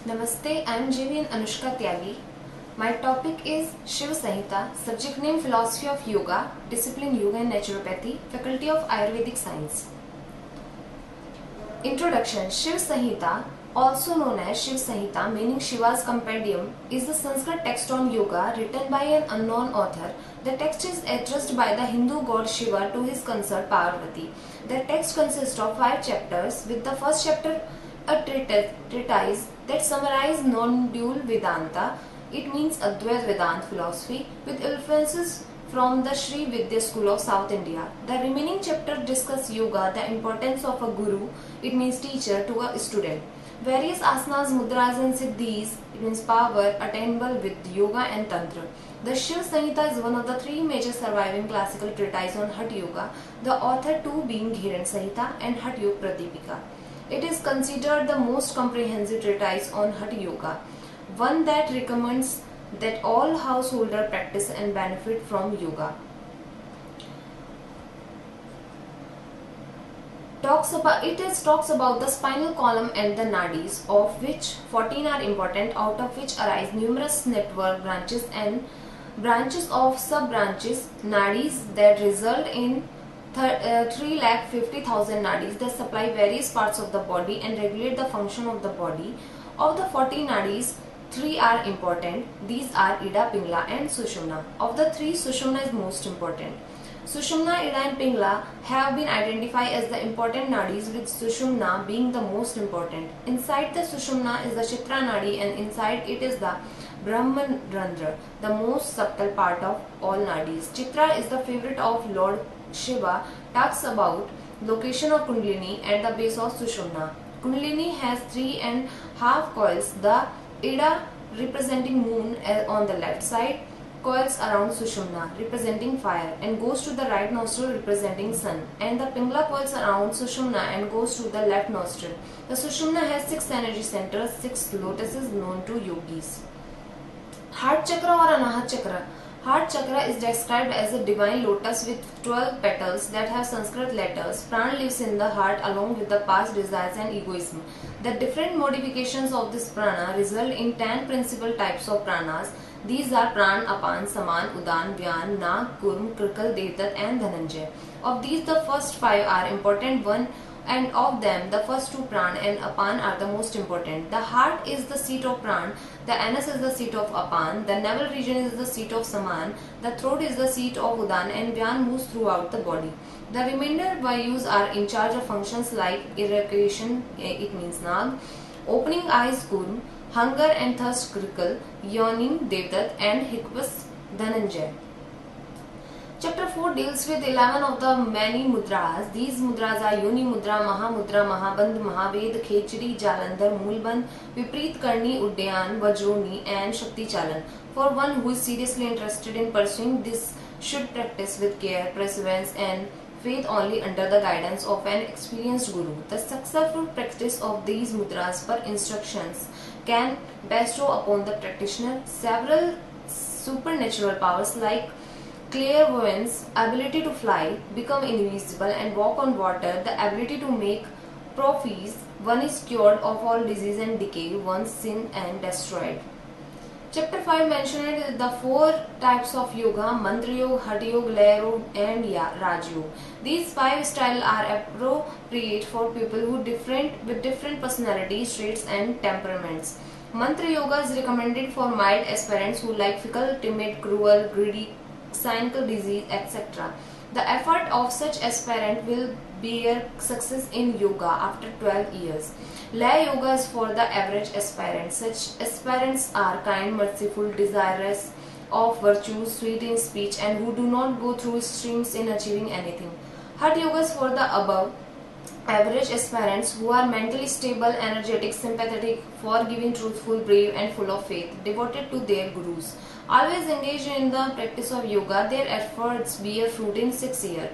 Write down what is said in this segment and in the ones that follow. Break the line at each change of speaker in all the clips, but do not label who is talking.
Namaste, I am JV and Anushka Tyagi. My topic is Shiv Samhita, subject name Philosophy of Yoga, discipline Yoga and Naturopathy, Faculty of Ayurvedic Science. Introduction. Shiv Samhita, also known as Shiv Samhita, meaning Shiva's Compendium, is the Sanskrit text on yoga written by an unknown author. The text is addressed by the Hindu god Shiva to his consort Parvati. The text consists of 5 chapters, with the first chapter a treatise that summarizes non-dual Vedanta. It means Advaita Vedanta philosophy with influences from the Sri Vidya school of South India. The remaining chapter discuss yoga, the importance of a guru, it means teacher, to a student. Various asanas, mudras and siddhis, it means power, attainable with yoga and tantra. The Shiv Samhita is one of the 3 major surviving classical treatises on Hatha Yoga, the author 2 being Ghiran Samhita and Hatha Yoga Pradipika. It is considered the most comprehensive treatise on Hatha Yoga, one that recommends that all householders practice and benefit from yoga. Talks about the spinal column and the nadis, of which 14 are important, out of which arise numerous network branches and branches of sub-branches, nadis that result in 3,50,000 nadis that supply various parts of the body and regulate the function of the body. Of the 40 nadis, 3 are important. These are Ida, Pingala and Sushumna. Of the 3, Sushumna is most important. Sushumna, Ida and Pingala have been identified as the important nadis, with Sushumna being the most important. Inside the Sushumna is the Chitra nadi and inside it is the Brahmarandra, the most subtle part of all nadis. Chitra is the favorite of Lord Shiva, talks about location of Kundalini at the base of Sushumna. Kundalini has 3.5 coils, the Ida representing moon on the left side, coils around Sushumna representing fire and goes to the right nostril representing sun, and the Pingala coils around Sushumna and goes to the left nostril. The Sushumna has 6 energy centers, 6 lotuses known to yogis. Heart chakra or Anahat chakra. Heart chakra is described as a divine lotus with 12 petals that have Sanskrit letters. Prana lives in the heart along with the past desires and egoism. The different modifications of this prana result in 10 principal types of pranas. These are Pran, Apan, Saman, Udan, Vyan, Nag, Kurm, Krikal, Devdat and Dhananjay. Of these, the first 5 are important one, and of them the first 2 Pran and Apan are the most important. The heart is the seat of Pran, the anus is the seat of Apan, the navel region is the seat of Saman, the throat is the seat of Udan and Vyan moves throughout the body. The remainder vayus are in charge of functions like erection, it means Nag, opening eyes Kurm, hunger and thirst Krikal, yawning Devdat and Hikvas Dhananjay. Chapter 4 deals with 11 of the many mudras. These mudras are Yoni Mudra, Mahamudra, Mahabandh, Mahaved, Khechri, Jalandhar, Moolbandh, Viprit Karni, Uddayan, Vajroni and Shakti Chalan. For one who is seriously interested in pursuing this should practice with care, perseverance and faith only under the guidance of an experienced guru. The successful practice of these mudras per instructions can bestow upon the practitioner several supernatural powers like clairvoyance, ability to fly, become invisible and walk on water, the ability to make profits, one is cured of all disease and decay, once sin and destroyed. Chapter 5 mentioned the 4 types of yoga, Mantra Yoga, Hatha Yoga, Laya Yoga and Raj Yoga. These 5 styles are appropriate for people with different personalities, traits and temperaments. Mantra Yoga is recommended for mild aspirants who like fickle, timid, cruel, greedy, cynical disease, etc. The effort of such aspirant will bear success in yoga after 12 years. Laya Yoga is for the average aspirant. Such aspirants are kind, merciful, desirous of virtues, sweet in speech and who do not go through extremes in achieving anything. Hatha Yoga is for the above average aspirants who are mentally stable, energetic, sympathetic, forgiving, truthful, brave and full of faith, devoted to their gurus. Always engaged in the practice of yoga, their efforts bear fruit in 6 years.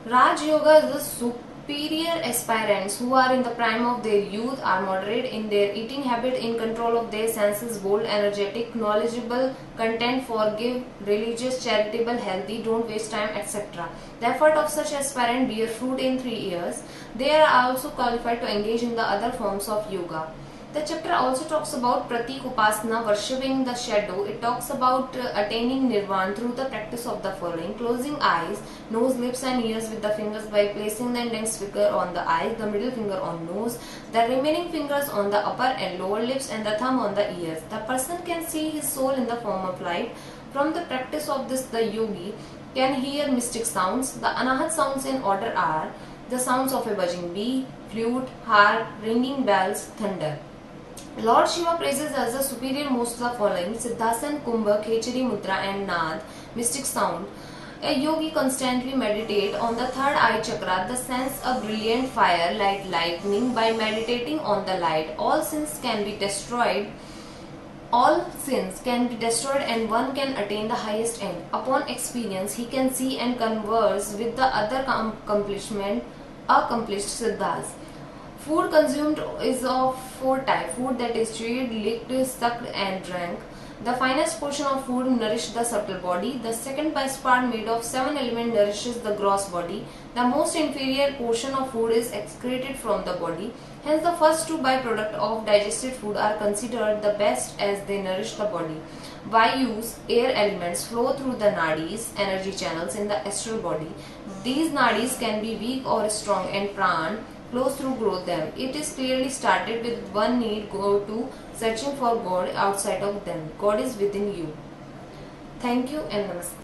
Raj Yoga is the superior aspirants who are in the prime of their youth, are moderate in their eating habit, in control of their senses, bold, energetic, knowledgeable, content, forgive, religious, charitable, healthy, don't waste time, etc. The effort of such aspirant bear fruit in 3 years. They are also qualified to engage in the other forms of yoga. The chapter also talks about Pratik Upasana, worshipping the shadow. It talks about attaining nirvana through the practice of the following: closing eyes, nose, lips and ears with the fingers by placing the index finger on the eyes, the middle finger on nose, the remaining fingers on the upper and lower lips and the thumb on the ears. The person can see his soul in the form of light. From the practice of this, the yogi can hear mystic sounds. The anahat sounds in order are the sounds of a buzzing bee, flute, harp, ringing bells, thunder. Lord Shiva praises as the superior most the following: Siddhasan, Kumbha, Khechari Mudra and Nad, mystic sound. A yogi constantly meditate on the third eye chakra, the sense of brilliant fire like lightning. By meditating on the light, all sins can be destroyed. All sins can be destroyed and one can attain the highest end. Upon experience, he can see and converse with the other accomplished siddhas. Food consumed is of four types: food that is chewed, licked, sucked and drank. The finest portion of food nourishes the subtle body. The second best part, made of 7 elements, nourishes the gross body. The most inferior portion of food is excreted from the body. Hence the first two byproducts of digested food are considered the best as they nourish the body. Vayus, air elements, flow through the nadis, energy channels in the astral body. These nadis can be weak or strong, and pran flows through growth them. It is clearly started with one need go to searching for God outside of them. God is within you. Thank you and namaste.